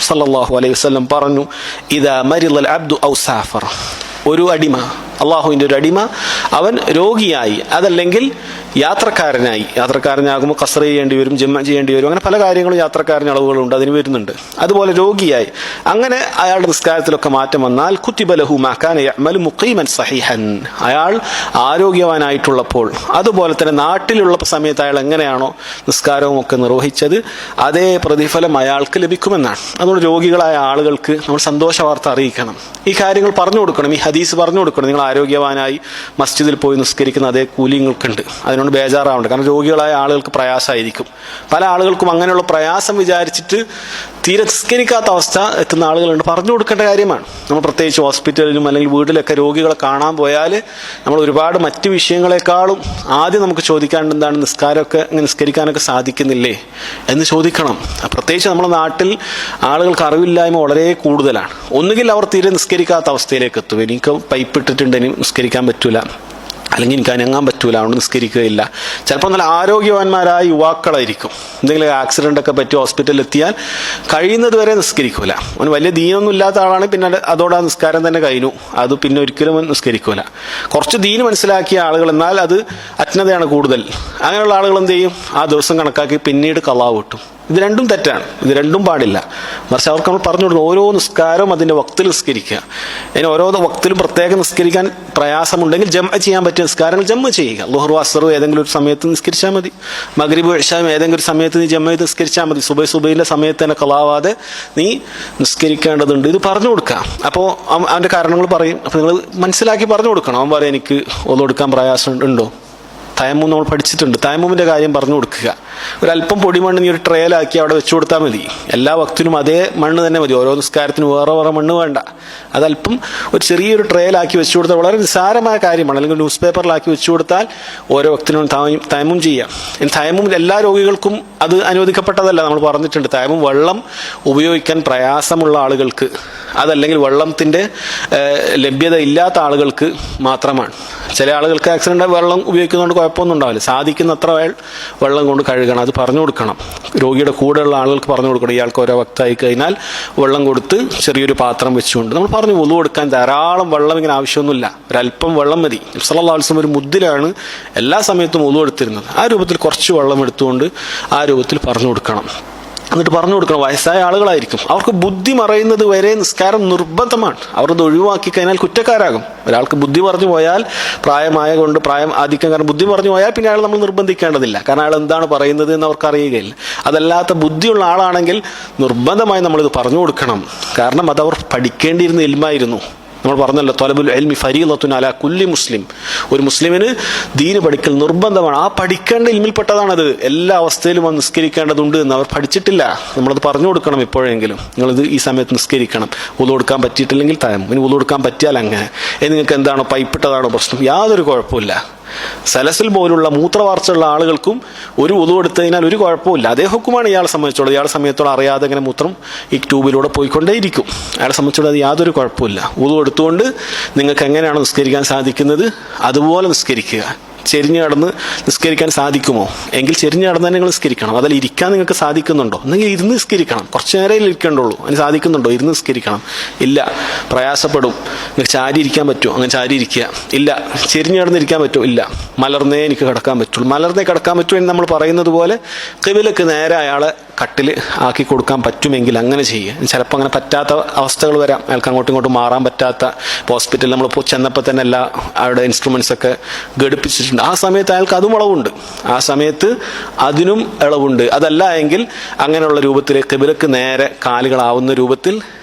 സല്ലല്ലാഹു അലൈഹി വസല്ലം പറഞ്ഞു, ഇദാ മരിദൽ അബ്ദു ഔ സാഫർ, ഒരു അടിമ, അള്ളാഹുവിൻ്റെ ഒരു അടിമ, അവൻ രോഗിയായി അതല്ലെങ്കിൽ യാത്രക്കാരനാകുമ്പോൾ ഖസ്ർ ചെയ്യേണ്ടി വരും, ജമ ചെയ്യേണ്ടി വരും, അങ്ങനെ പല കാര്യങ്ങളും യാത്രക്കാരന് അളവുകളുണ്ട്, അതിന് വരുന്നുണ്ട്. അതുപോലെ രോഗിയായി അങ്ങനെ അയാളുടെ നിസ്കാരത്തിലൊക്കെ മാറ്റം വന്നാൽ കുത്തിബ ലഹു മാ കാന യഅമലു മുഖീമൻ സഹീഹൻ, അയാൾ ആരോഗ്യവാനായിട്ടുള്ളപ്പോൾ അതുപോലെ തന്നെ നാട്ടിലുള്ള സമയത്ത് അയാൾ എങ്ങനെയാണോ നിസ്കാരവും ഒക്കെ നിർവഹിച്ചത് അതേ പ്രതിഫലം അയാൾക്ക് ലഭിക്കുമെന്നാണ്. അതുകൊണ്ട് രോഗികളായ ആളുകൾക്ക് നമ്മൾ സന്തോഷ വാർത്ത അറിയിക്കണം, ഈ കാര്യങ്ങൾ പറഞ്ഞു കൊടുക്കണം, ഈ ഹദീസ് പറഞ്ഞു കൊടുക്കണം. നിങ്ങൾ ആരോഗ്യവാനായി മസ്ജിദിൽ പോയി നിസ്കരിക്കുന്ന അതേ കൂലി നിങ്ങൾക്കുണ്ട്, അതിനോട് ബേജാറാവുണ്ട്. കാരണം രോഗികളായ ആളുകൾക്ക് പ്രയാസമായിരിക്കും. പല ആളുകൾക്കും അങ്ങനെയുള്ള പ്രയാസം വിചാരിച്ചിട്ട് തീരെ നിസ്കരിക്കാത്ത അവസ്ഥ എത്തുന്ന ആളുകളുണ്ട്. പറഞ്ഞു കൊടുക്കേണ്ട കാര്യമാണ്. നമ്മൾ പ്രത്യേകിച്ച് ഹോസ്പിറ്റലിലും അല്ലെങ്കിൽ വീട്ടിലൊക്കെ രോഗികളെ കാണാൻ പോയാൽ നമ്മൾ ഒരുപാട് മറ്റു വിഷയങ്ങളെക്കാളും ആദ്യം നമുക്ക് ചോദിക്കാണ്ട് എന്താണ്, നിസ്കരിക്കാനൊക്കെ സാധിക്കുന്നില്ലേ എന്ന് ചോദിക്കണം. പ്രത്യേകിച്ച് നമ്മുടെ നാട്ടിൽ ആളുകൾക്ക് അറിവില്ലായ്മ വളരെ കൂടുതലാണ്. ഒന്നുകിൽ അവർ തീരെ നിസ്കരിക്കാത്ത അവസ്ഥയിലേക്ക് എത്തും, എനിക്ക് പൈപ്പ് ഇട്ടിട്ടുണ്ട്, ഇനി നിസ്കരിക്കാൻ പറ്റൂല, അല്ലെങ്കിൽ എനിക്ക് അനങ്ങാൻ പറ്റൂല, അതുകൊണ്ട് നിസ്കരിക്കുകയില്ല. ചിലപ്പോൾ നല്ല ആരോഗ്യവാന്മാരായ യുവാക്കളായിരിക്കും, എന്തെങ്കിലും ആക്സിഡൻ്റ് ഒക്കെ പറ്റി ഹോസ്പിറ്റലിൽ എത്തിയാൽ കഴിയുന്നത് വരെ നിസ്കരിക്കൂല. അവന് വലിയ ദീനൊന്നും ഇല്ലാത്ത ആളാണ്, പിന്നെ അതോടെ ആ നിസ്കാരം തന്നെ കഴിഞ്ഞു, അത് പിന്നെ ഒരിക്കലും നിസ്കരിക്കൂല. കുറച്ച് ദീന് മനസ്സിലാക്കിയ ആളുകൾ, എന്നാൽ അത് അജ്ഞതയാണ് കൂടുതൽ, അങ്ങനെയുള്ള ആളുകൾ എന്ത് ചെയ്യും, ആ ദിവസം കണക്കാക്കി പിന്നീട് ഖളാ വീട്ടും. ഇത് രണ്ടും തെറ്റാണ്, ഇത് രണ്ടും പാടില്ല. മറിച്ച് അവർക്ക് നമ്മൾ പറഞ്ഞു കൊടുക്കണം, ഓരോ നിസ്കാരവും അതിൻ്റെ വക്തിൽ നിസ്കരിക്കുക. അതിന് ഓരോ വക്തിലും പ്രത്യേകം നിസ്കരിക്കാൻ പ്രയാസമുണ്ടെങ്കിൽ ജമ ചെയ്യാൻ പറ്റിയ നിസ്കാരങ്ങൾ ജമ ചെയ്യുക. ളുഹ്ർ അസ്ർ ഏതെങ്കിലും ഒരു സമയത്ത് നിസ്കരിച്ചാൽ മതി, മഗ്രിബ് ഇശാ ഏതെങ്കിലും ഒരു സമയത്ത് നീ ജമ ചെയ്ത് നിസ്കരിച്ചാൽ മതി. സുബൈൻ്റെ സമയത്ത് തന്നെ ഖളാവാതെ നീ നിസ്കരിക്കേണ്ടതുണ്ട്, ഇത് പറഞ്ഞു കൊടുക്കുക. അപ്പോൾ അവൻ്റെ കാരണങ്ങൾ പറയും, അപ്പോൾ നിങ്ങൾ മനസ്സിലാക്കി പറഞ്ഞു കൊടുക്കണം. അവൻ പറയും എനിക്ക് ഒന്നും എടുക്കാൻ പ്രയാസം ഉണ്ടോ, തയമ്മം നമ്മൾ പഠിച്ചിട്ടുണ്ട്, തയമ്മുമിൻ്റെ കാര്യം പറഞ്ഞു കൊടുക്കുക. ഒരല്പം പൊടിമണ്ണ് നീ ഒരു ട്രേലാക്കി അവിടെ വെച്ചു കൊടുത്താൽ മതി, എല്ലാ വക്തിനും അതേ മണ്ണ് തന്നെ മതി, ഓരോ നിസ്കാരത്തിനും വേറെ വേറെ മണ്ണ് വേണ്ട. അതല്പം ഒരു ചെറിയൊരു ട്രേലാക്കി വെച്ചു കൊടുത്താൽ വളരെ നിസ്സാരമായ കാര്യമാണ്. അല്ലെങ്കിൽ ന്യൂസ് പേപ്പറിലാക്കി വെച്ചു കൊടുത്താൽ ഓരോ വക്തിനും തയമ്മും ചെയ്യാം. തയമ്മും എല്ലാ രോഗികൾക്കും അത് അനുവദിക്കപ്പെട്ടതല്ല, നമ്മൾ പറഞ്ഞിട്ടുണ്ട്. തയമ്മും വെള്ളം ഉപയോഗിക്കാൻ പ്രയാസമുള്ള ആളുകൾക്ക്, അതല്ലെങ്കിൽ വെള്ളത്തിൻ്റെ ലഭ്യത ഇല്ലാത്ത ആളുകൾക്ക് മാത്രമാണ്. ചില ആളുകൾക്ക് ആക്സിഡൻ്റ് വെള്ളം ഉപയോഗിക്കുന്നതുകൊണ്ട് കുഴപ്പമൊന്നും ഉണ്ടാവില്ല, സാധിക്കുന്നത്ര വെള്ളം കൊണ്ട് കഴുകണം, അത് പറഞ്ഞു കൊടുക്കണം. രോഗിയുടെ കൂടെയുള്ള ആളുകൾക്ക് പറഞ്ഞു കൊടുക്കണം, ഇയാൾക്ക് ഓരോ വക്തായി കഴിഞ്ഞാൽ വെള്ളം കൊടുത്ത് ചെറിയൊരു പാത്രം വെച്ചുകൊണ്ട് നമ്മൾ പറഞ്ഞു വുളു കൊടുക്കാൻ ധാരാളം വെള്ളം ഇങ്ങനെ ആവശ്യമൊന്നുമില്ല, ഒരല്പം വെള്ളം മതി. സല്ലല്ലാഹു അലൈഹി വസല്ലം ഒരു മുദ്ദിലാണ് എല്ലാ സമയത്തും വുളു എടുത്തിരുന്നത്. ആ രൂപത്തിൽ കുറച്ച് വെള്ളം എടുത്തുകൊണ്ട് ആ രൂപത്തിൽ പറഞ്ഞു കൊടുക്കണം. എന്നിട്ട് പറഞ്ഞു കൊടുക്കണം. വയസ്സായ ആളുകളായിരിക്കും, അവർക്ക് ബുദ്ധി മറയുന്നത് വരെ നിസ്കാരം നിർബന്ധമാണ്. അവരത് ഒഴിവാക്കി കഴിഞ്ഞാൽ കുറ്റക്കാരാകും. ഒരാൾക്ക് ബുദ്ധി പറഞ്ഞു പോയാൽ പ്രായം ആധിക്യം കാരണം ബുദ്ധി പറഞ്ഞു പോയാൽ പിന്നെ അയാൾ നമ്മൾ നിർബന്ധിക്കേണ്ടതില്ല, കാരണം അയാൾ എന്താണ് പറയുന്നത് എന്ന് അവർക്ക് അറിയുകയില്ല. അതല്ലാത്ത ബുദ്ധിയുള്ള ആളാണെങ്കിൽ നിർബന്ധമായി നമ്മളിത് പറഞ്ഞു കൊടുക്കണം, കാരണം അതവർ പഠിക്കേണ്ടിയിരുന്ന ഇൽമായിരുന്നു. നമ്മൾ പറഞ്ഞല്ലോ, ത്വലബുൽ ഇൽമി ഫരീളത്തുൻ അലാ കുല്ലി മുസ്ലിം, ഒരു മുസ്ലിമിന് ദീന് പഠിക്കൽ നിർബന്ധമാണ്. ആ പഠിക്കേണ്ട ഇൽമിൽപ്പെട്ടതാണത്. എല്ലാ അവസ്ഥയിലും അത് നിസ്കരിക്കേണ്ടതുണ്ട് എന്ന് അവർ പഠിച്ചിട്ടില്ല. നമ്മളത് പറഞ്ഞു കൊടുക്കണം. എപ്പോഴെങ്കിലും നിങ്ങളിത് ഈ സമയത്ത് നിസ്കരിക്കണം, വുളു കൊടുക്കാൻ പറ്റിയിട്ടില്ലെങ്കിൽ തയമ്മം, ഇനി വുളു കൊടുക്കാൻ പറ്റിയാൽ അങ്ങനെ, നിങ്ങൾക്ക് എന്താണോ പൈപ്പിട്ടതാണോ പ്രശ്നം, യാതൊരു കുഴപ്പമില്ല. സലസിൽ പോലുള്ള മൂത്രവാർച്ചയുള്ള ആളുകൾക്കും ഒരു വുളു എടുത്തു കഴിഞ്ഞാൽ ഒരു കുഴപ്പമില്ല, അതേ ഹുക്കുമാണ് ഇയാളെ സംബന്ധിച്ചോളം. ഇയാളെ സമയത്തോളം അറിയാതെ ഇങ്ങനെ മൂത്രം ഈ ട്യൂബിലൂടെ പോയിക്കൊണ്ടേയിരിക്കും, അയാളെ സംബന്ധിച്ചോളം അത് യാതൊരു കുഴപ്പമില്ല. വുളു എടുത്തുകൊണ്ട് നിങ്ങൾക്ക് എങ്ങനെയാണോ നിസ്കരിക്കാൻ സാധിക്കുന്നത് അതുപോലെ നിസ്കരിക്കുക. ചെരിഞ്ഞ് കടന്ന് നിസ്കരിക്കാൻ സാധിക്കുമോ എങ്കിൽ ചെരിഞ്ഞ് കടന്ന് തന്നെ നിങ്ങൾ നിസ്കരിക്കണം. അതിൽ ഇരിക്കാൻ നിങ്ങൾക്ക് സാധിക്കുന്നുണ്ടോ എന്നെങ്കിൽ ഇരുന്ന് നിസ്കരിക്കണം. കുറച്ച് നേരം ഇരിക്കേണ്ടുള്ളൂ, അതിന് സാധിക്കുന്നുണ്ടോ ഇരുന്ന് നിസ്കരിക്കണം. ഇല്ല, പ്രയാസപ്പെടും. നിങ്ങൾക്ക് ചാരി ഇരിക്കാൻ പറ്റുമോ, അങ്ങനെ ചാരി ഇരിക്കുക. ഇല്ല, ചെരിഞ്ഞ് കടന്നിരിക്കാൻ പറ്റുമോ, ഇല്ല, മലർന്നേ എനിക്ക് കിടക്കാൻ പറ്റുള്ളൂ. മലർന്നേ കിടക്കാൻ പറ്റുമോ എന്ന് നമ്മൾ പറയുന്നത് പോലെ ഖിബിലക്ക് നേരെ അയാളെ കട്ടിൽ ആക്കി കൊടുക്കാൻ പറ്റുമെങ്കിൽ അങ്ങനെ ചെയ്യുക. ചിലപ്പോൾ അങ്ങനെ പറ്റാത്ത അവസ്ഥകൾ വരാം, അയാൾക്ക് അങ്ങോട്ടും ഇങ്ങോട്ടും മാറാൻ പറ്റാത്ത. ഹോസ്പിറ്റലിൽ നമ്മളിപ്പോൾ ചെന്നപ്പോൾ തന്നെ എല്ലാ അവിടെ ഇൻസ്ട്രുമെൻറ്റ്സ് ഒക്കെ ഘടിപ്പിച്ചിട്ടുണ്ട്. ആ സമയത്ത് അയാൾക്ക് അതും ഇളവുണ്ട്, ആ സമയത്ത് അതിനും ഇളവുണ്ട്. അതല്ല എങ്കിൽ അങ്ങനെയുള്ള രൂപത്തിൽ ഖിബിലക്ക് നേരെ കാലുകളാവുന്ന രൂപത്തിൽ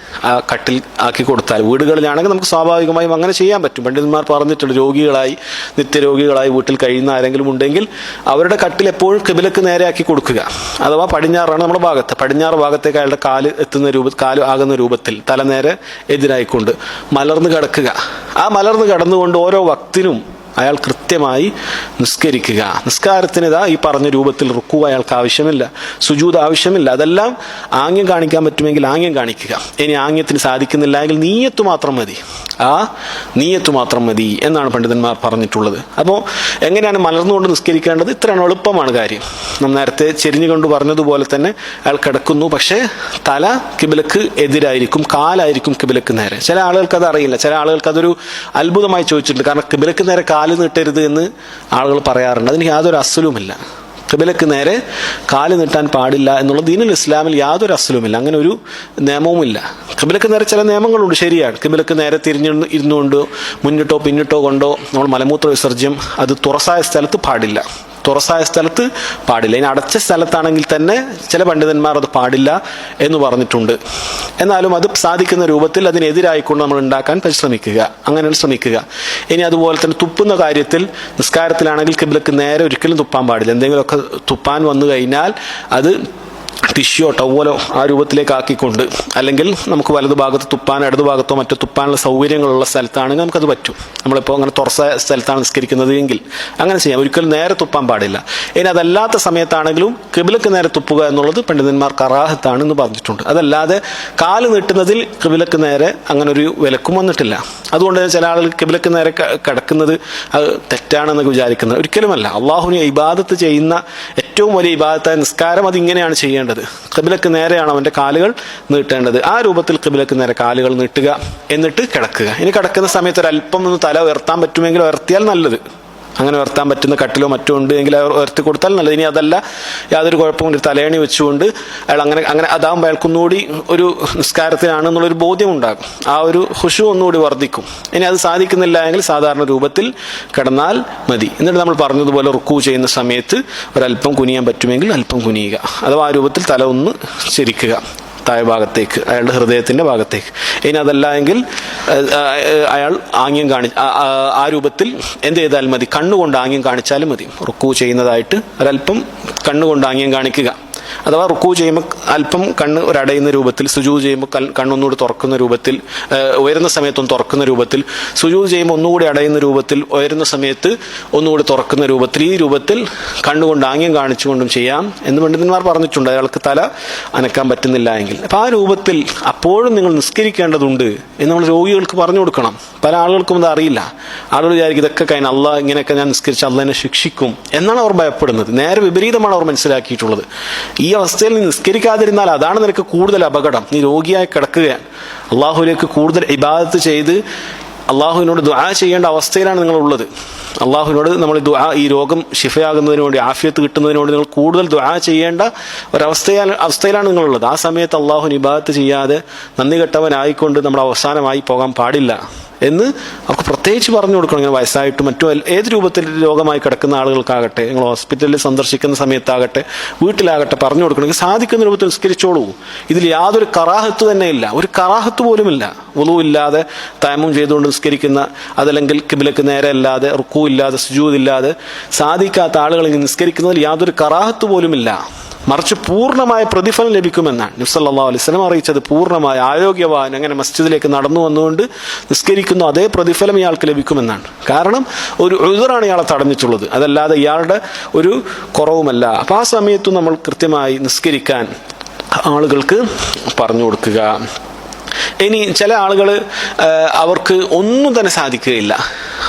ആ കട്ടിൽ ആക്കി കൊടുത്താൽ, വീടുകളിലാണെങ്കിൽ നമുക്ക് സ്വാഭാവികമായും അങ്ങനെ ചെയ്യാൻ പറ്റും. പണ്ഡിതന്മാർ പറഞ്ഞിട്ടുണ്ട്, രോഗികളായി നിത്യരോഗികളായി വീട്ടിൽ കഴിയുന്ന ആരെങ്കിലും ഉണ്ടെങ്കിൽ അവരുടെ കട്ടിൽ എപ്പോഴും ഖിബിലക്ക് നേരെ ആക്കി കൊടുക്കുക. അഥവാ പടിഞ്ഞാറാണ് നമ്മുടെ ഭാഗത്ത്, പടിഞ്ഞാറ് ഭാഗത്തേക്ക് അയാളുടെ കാല് ആകുന്ന രൂപത്തിൽ തല നേരെ എതിരായിക്കൊണ്ട് മലർന്ന് കിടക്കുക. ആ മലർന്ന് കിടന്നുകൊണ്ട് ഓരോ വക്തിനും അയാൾ കൃത്യമായി നിസ്കരിക്കുക. നിസ്കാരത്തിന് ഈ പറഞ്ഞ രൂപത്തിൽ റുക്കൂ അയാൾക്ക് ആവശ്യമില്ല, സുജൂദ് ആവശ്യമില്ല. അതെല്ലാം ആംഗ്യം കാണിക്കാൻ പറ്റുമെങ്കിൽ ആംഗ്യം കാണിക്കുക. ഇനി ആംഗ്യത്തിന് സാധിക്കുന്നില്ല എങ്കിൽ നീയത്ത് മാത്രം മതി, ആ നീയത്ത് മാത്രം മതി എന്നാണ് പണ്ഡിതന്മാർ പറഞ്ഞിട്ടുള്ളത്. അപ്പോൾ എങ്ങനെയാണ് മലർന്നുകൊണ്ട് നിസ്കരിക്കേണ്ടത്? ഇത്രയാണ്, എളുപ്പമാണ് കാര്യം. നാം നേരത്തെ ചെരിഞ്ഞുകൊണ്ട് പറഞ്ഞതുപോലെ തന്നെ അയാൾ കിടക്കുന്നു, പക്ഷേ തല കിബിലക്ക് എതിരായിരിക്കും, കാലായിരിക്കും കിബിലക്ക് നേരെ. ചില ആളുകൾക്ക് അത് അറിയില്ല, ചില ആളുകൾക്ക് അതൊരു അത്ഭുതമായി ചോദിച്ചിട്ടുണ്ട്. കാരണം കിബിലക്ക് നേരെ കാല് നീട്ടരുത് എന്ന് ആളുകൾ പറയാറുണ്ട്. അതിന് യാതൊരു അസ്സലുമില്ല. കിബിലക്ക് നേരെ കാല് നീട്ടാൻ പാടില്ല എന്നുള്ള ദീനുൽ ഇസ്ലാമിൽ യാതൊരു അസ്സലുമില്ല, അങ്ങനെ ഒരു നിയമവുമില്ല. കിബിലക്ക് നേരെ ചില നിയമങ്ങളുണ്ട്, ശരിയാണ്. കിബിലക്ക് നേരെ ഇരുന്നുകൊണ്ട് മുന്നിട്ടോ പിന്നിട്ടോ കൊണ്ടോ നമ്മൾ മലമൂത്ര വിസർജ്യം അത് തുറസായ സ്ഥലത്ത് പാടില്ല, തുറസായ സ്ഥലത്ത് പാടില്ല. ഇനി അടച്ച സ്ഥലത്താണെങ്കിൽ തന്നെ ചില പണ്ഡിതന്മാർ അത് പാടില്ല എന്ന് പറഞ്ഞിട്ടുണ്ട്. എന്നാലും അത് സാധിക്കുന്ന രൂപത്തിൽ അതിനെതിരായിക്കൊണ്ട് നമ്മൾ ഉണ്ടാക്കാൻ പരിശ്രമിക്കുക, അങ്ങനെ ശ്രമിക്കുക. ഇനി അതുപോലെ തന്നെ തുപ്പുന്ന കാര്യത്തിൽ നിസ്കാരത്തിലാണെങ്കിൽ കിബിലക്ക് നേരെ ഒരിക്കലും തുപ്പാൻ പാടില്ല. എന്തെങ്കിലുമൊക്കെ തുപ്പാൻ വന്നു കഴിഞ്ഞാൽ അത് ടിഷ്യോ ടവലോ ആ രൂപത്തിലേക്ക് ആക്കിക്കൊണ്ട്, അല്ലെങ്കിൽ നമുക്ക് വലതു ഭാഗത്ത് തുപ്പാനോ ഇടതു ഭാഗത്തോ മറ്റോ തുപ്പാനുള്ള സൗകര്യങ്ങളുള്ള സ്ഥലത്താണെങ്കിൽ നമുക്കത് പറ്റും. നമ്മളിപ്പോൾ അങ്ങനെ തുറസായ സ്ഥലത്താണ് നിസ്കരിക്കുന്നത് എങ്കിൽ അങ്ങനെ ചെയ്യാം, ഒരിക്കലും നേരെ തുപ്പാൻ പാടില്ല. ഇനി അതല്ലാത്ത സമയത്താണെങ്കിലും കിബിലക്ക് നേരെ തുപ്പുക എന്നുള്ളത് പണ്ഡിതന്മാർ കറാഹത്താണ് എന്ന് പറഞ്ഞിട്ടുണ്ട്. അതല്ലാതെ കാല് നീട്ടുന്നതിൽ കിബിലക്ക് നേരെ അങ്ങനെ ഒരു വിലക്കും വന്നിട്ടില്ല. അതുകൊണ്ട് തന്നെ ചില ആളുകൾ കിബിലക്ക് നേരെ കിടക്കുന്നത് അത് തെറ്റാണെന്നൊക്കെ വിചാരിക്കുന്നത് ഒരിക്കലുമല്ല. അള്ളാഹുവിനെ ഇബാദത്ത് ചെയ്യുന്ന ഏറ്റവും വലിയ ഇബാദത്തായ നിസ്കാരം അതിങ്ങനെയാണ് ചെയ്യേണ്ടത്. ഖിബ്ലക്ക് നേരെയാണ് അവന്റെ കാലുകൾ നീട്ടേണ്ടത്. ആ രൂപത്തിൽ ഖിബ്ലക്ക് നേരെ കാലുകൾ നീട്ടുക, എന്നിട്ട് കിടക്കുക. ഇനി കിടക്കുന്ന സമയത്ത് ഒരല്പം ഒന്ന് തല ഉയർത്താൻ പറ്റുമെങ്കിൽ ഉയർത്തിയാൽ നല്ലത്. അങ്ങനെ ഉയർത്താൻ പറ്റുന്ന കട്ടിലോ മറ്റോ ഉണ്ട് എങ്കിൽ ഉയർത്തി കൊടുത്താൽ നല്ലത്. ഇനി അതല്ല, യാതൊരു കുഴപ്പമില്ല, തലയണി വെച്ചുകൊണ്ട് അയാൾ അങ്ങനെ അതാകുമ്പോൾ അയാൾക്കൊന്നുകൂടി ഒരു നിസ്കാരത്തിനാണെന്നുള്ളൊരു ബോധ്യം ഉണ്ടാകും, ആ ഒരു ഖുശൂ ഒന്നുകൂടി വർദ്ധിക്കും. ഇനി അത് സാധിക്കുന്നില്ല എങ്കിൽ സാധാരണ രൂപത്തിൽ കിടന്നാൽ മതി. എന്നിട്ട് നമ്മൾ പറഞ്ഞതുപോലെ റുക്കൂ ചെയ്യുന്ന സമയത്ത് ഒരല്പം കുനിയാൻ പറ്റുമെങ്കിൽ അല്പം കുനിയുക, അഥവാ ആ രൂപത്തിൽ തല ഒന്ന് ചെരിക്കുക താഴെ ഭാഗത്തേക്ക്, അയാളുടെ ഹൃദയത്തിന്റെ ഭാഗത്തേക്ക്. ഇനി അതല്ല എങ്കിൽ അയാൾ ആംഗ്യം ആ രൂപത്തിൽ എന്ത് ചെയ്താൽ മതി, കണ്ണുകൊണ്ട് ആംഗ്യം കാണിച്ചാലും മതി. റുക്കൂ ചെയ്യുന്നതായിട്ട് ഒരല്പം കണ്ണുകൊണ്ട് ആംഗ്യം കാണിക്കുക, അഥവാ റുക്കൂ ചെയ്യുമ്പോൾ അല്പം കണ്ണ് ഒരടയുന്ന രൂപത്തിൽ, സുജൂദ് ചെയ്യുമ്പോൾ കണ്ണൊന്നുകൂടി തുറക്കുന്ന രൂപത്തിൽ, ഉയരുന്ന സമയത്തൊന്ന് തുറക്കുന്ന രൂപത്തിൽ, സുജൂദ് ചെയ്യുമ്പോൾ ഒന്നുകൂടി അടയുന്ന രൂപത്തിൽ, ഉയരുന്ന സമയത്ത് ഒന്നുകൂടി തുറക്കുന്ന രൂപത്തിൽ, ഈ രൂപത്തിൽ കണ്ണുകൊണ്ട് ആംഗ്യം കാണിച്ചുകൊണ്ടും ചെയ്യാം എന്ന് പണ്ഡിതന്മാർ പറഞ്ഞിട്ടുണ്ട്, അയാൾക്ക് തല അനക്കാൻ പറ്റുന്നില്ല എങ്കിൽ. അപ്പം ആ രൂപത്തിൽ അപ്പോഴും നിങ്ങൾ നിസ്കരിക്കേണ്ടതുണ്ട് എന്ന് നമ്മൾ രോഗികൾക്ക് പറഞ്ഞു കൊടുക്കണം. പല ആളുകൾക്കും അത് അറിയില്ല. ആളുകൾ വിചാരിക്കും ഇതൊക്കെ കഴിഞ്ഞ അള്ളാഹ് ഇങ്ങനെയൊക്കെ ഞാൻ നിസ്കരിച്ച അള്ളാഹ് എന്നെ ശിക്ഷിക്കും എന്നാണ് അവർ ഭയപ്പെടുന്നത്. നേരെ വിപരീതമാണ് അവർ മനസ്സിലാക്കിയിട്ടുള്ളത്. ഈ അവസ്ഥയിൽ നീ നിസ്കരിക്കാതിരുന്നാൽ അതാണ് നിനക്ക് കൂടുതൽ അപകടം. നീ രോഗിയായി കിടക്കുകയാണ്. അള്ളാഹുവിലേക്ക് കൂടുതൽ ഇബാദത്ത് ചെയ്ത് അള്ളാഹുവിനോട് ദുആ ചെയ്യേണ്ട അവസ്ഥയിലാണ് നിങ്ങളുള്ളത്. അള്ളാഹുവിനോട് നമ്മൾ ഈ രോഗം ശിഫയാകുന്നതിന് വേണ്ടി, ആഫിയത്ത് കിട്ടുന്നതിന് വേണ്ടി നിങ്ങൾ കൂടുതൽ ദുആ ചെയ്യേണ്ട അവസ്ഥയിലാണ് നിങ്ങളുള്ളത്. ആ സമയത്ത് അള്ളാഹുവിന് ഇബാദത്ത് ചെയ്യാതെ നന്ദി കെട്ടവനായിക്കൊണ്ട് നമ്മൾ അവസാനമായി പോകാൻ പാടില്ല എന്ന് അവർക്ക് പ്രത്യേകിച്ച് പറഞ്ഞു കൊടുക്കണം. ഇങ്ങനെ വയസ്സായിട്ടും മറ്റു ഏത് രൂപത്തിൽ രോഗമായി കിടക്കുന്ന ആളുകൾക്കാകട്ടെ, നിങ്ങൾ ഹോസ്പിറ്റലിൽ സന്ദർശിക്കുന്ന സമയത്താകട്ടെ, വീട്ടിലാകട്ടെ പറഞ്ഞു കൊടുക്കണമെങ്കിൽ സാധിക്കുന്ന രൂപത്തിൽ നിസ്കരിച്ചോളൂ. ഇതിൽ യാതൊരു കറാഹത്ത് തന്നെ ഇല്ല, ഒരു കറാഹത്ത് പോലുമില്ല. വുളു ഇല്ലാതെ തയമ്മും ചെയ്തുകൊണ്ട് നിസ്കരിക്കുന്ന, അതല്ലെങ്കിൽ കിബിലക്ക് നേരെ അല്ലാതെ, റുക്കൂ ഇല്ലാതെ, സുജൂദ് ഇല്ലാതെ സാധിക്കാത്ത ആളുകൾ നിസ്കരിക്കുന്നതിൽ യാതൊരു കറാഹത്ത് പോലുമില്ല. മറിച്ച് പൂർണ്ണമായ പ്രതിഫലം ലഭിക്കുമെന്നാണ് നബി സല്ലല്ലാഹു അലൈഹി വസല്ലം അറിയിച്ചത്. പൂർണ്ണമായ ആരോഗ്യവാൻ അങ്ങനെ മസ്ജിദിലേക്ക് നടന്നു വന്നുകൊണ്ട് നിസ്കരിക്കുന്നു, അതേ പ്രതിഫലം ഇയാൾക്ക് ലഭിക്കുമെന്നാണ്. കാരണം ഒരു ഉദ്റാണ് ഇയാളെ തടഞ്ഞിട്ടുള്ളത്, അതല്ലാതെ ഇയാളുടെ ഒരു കുറവുമല്ല. അപ്പം ആ സമയത്ത് നമ്മൾ കൃത്യമായി നിസ്കരിക്കാൻ ആളുകൾക്ക് പറഞ്ഞു കൊടുക്കുക. ഇനി ചില ആളുകൾ അവർക്ക് ഒന്നും തന്നെ സാധിക്കുകയില്ല,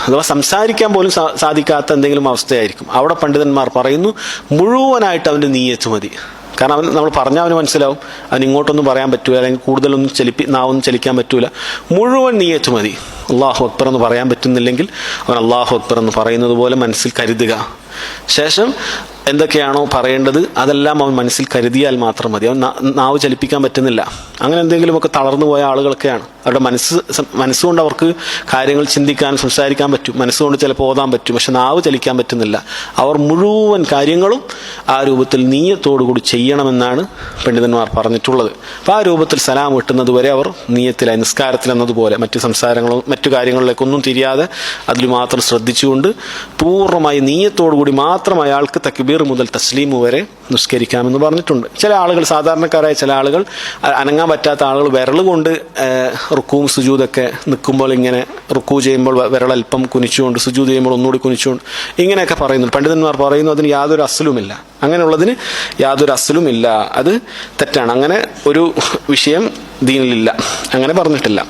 അഥവാ സംസാരിക്കാൻ പോലും സാധിക്കാത്ത എന്തെങ്കിലും അവസ്ഥയായിരിക്കും. അവിടെ പണ്ഡിതന്മാർ പറയുന്നു മുഴുവനായിട്ട് അവൻ്റെ നീയത്ത് മതി. കാരണം നമ്മൾ പറഞ്ഞാൽ അവന് മനസ്സിലാവും, അവന് ഇങ്ങോട്ടൊന്നും പറയാൻ പറ്റൂല, അല്ലെങ്കിൽ കൂടുതലൊന്നും നാവൊന്നും ചലിക്കാൻ പറ്റൂല. മുഴുവൻ നീയത്ത് മതി. അള്ളാഹു അക്ബർ എന്ന് പറയാൻ പറ്റുന്നില്ലെങ്കിൽ അവൻ അള്ളാഹു അക്ബർ എന്ന് പറയുന്നത് പോലെ മനസ്സിൽ കരുതുക. ശേഷം എന്തൊക്കെയാണോ പറയേണ്ടത് അതെല്ലാം അവൻ മനസ്സിൽ കരുതിയാൽ മാത്രം മതി. അവൻ നാവ് ചലിപ്പിക്കാൻ പറ്റുന്നില്ല, അങ്ങനെ എന്തെങ്കിലുമൊക്കെ തളർന്നു പോയ ആളുകളൊക്കെയാണ്. അവരുടെ മനസ്സുകൊണ്ട് അവർക്ക് കാര്യങ്ങൾ ചിന്തിക്കാനും സംസാരിക്കാൻ പറ്റും, മനസ്സുകൊണ്ട് ചിലപ്പോൾ ഓതാൻ പറ്റും, പക്ഷെ നാവ് ചലിക്കാൻ പറ്റുന്നില്ല. അവർ മുഴുവൻ കാര്യങ്ങളും ആ രൂപത്തിൽ നീയത്തോടുകൂടി ചെയ്യണമെന്നാണ് പണ്ഡിതന്മാർ പറഞ്ഞിട്ടുള്ളത്. അപ്പോൾ ആ രൂപത്തിൽ സലാം വെട്ടുന്നത് വരെ അവർ നീയത്തിലായി, നിസ്കാരത്തിൽ എന്നതുപോലെ മറ്റു സംസാരങ്ങളും മറ്റു കാര്യങ്ങളിലേക്കൊന്നും തിരിയാതെ അതിൽ മാത്രം ശ്രദ്ധിച്ചുകൊണ്ട് പൂർണ്ണമായി നീയത്തോടുകൂടി മാത്രം അയാൾക്ക് തക്ബീർ മുതൽ തസ്ലീം വരെ നിസ്കരിക്കാമെന്ന് പറഞ്ഞിട്ടുണ്ട്. ചില ആളുകൾ, സാധാരണക്കാരായ ചില ആളുകൾ, അനങ്ങാൻ പറ്റാത്ത ആളുകൾ വിരലുകൊണ്ട് റുക്കൂം സുജൂദൊക്കെ നിൽക്കുമ്പോൾ ഇങ്ങനെ റുക്കൂ ചെയ്യുമ്പോൾ വിരളൽപ്പം കുനിച്ചുകൊണ്ട്, സുജൂദ് ചെയ്യുമ്പോൾ ഒന്നുകൂടി കുനിച്ചുകൊണ്ട് ഇങ്ങനെയൊക്കെ പറയുന്നു. പണ്ഡിതന്മാർ പറയുന്നു അതിന് യാതൊരു അസ്ലുമില്ല. അങ്ങനെയുള്ളതിന് യാതൊരു അസ്ലുമില്ല, അത് തെറ്റാണ്. അങ്ങനെ ഒരു വിഷയം ദീനിലില്ല, അങ്ങനെ പറഞ്ഞിട്ടില്ല.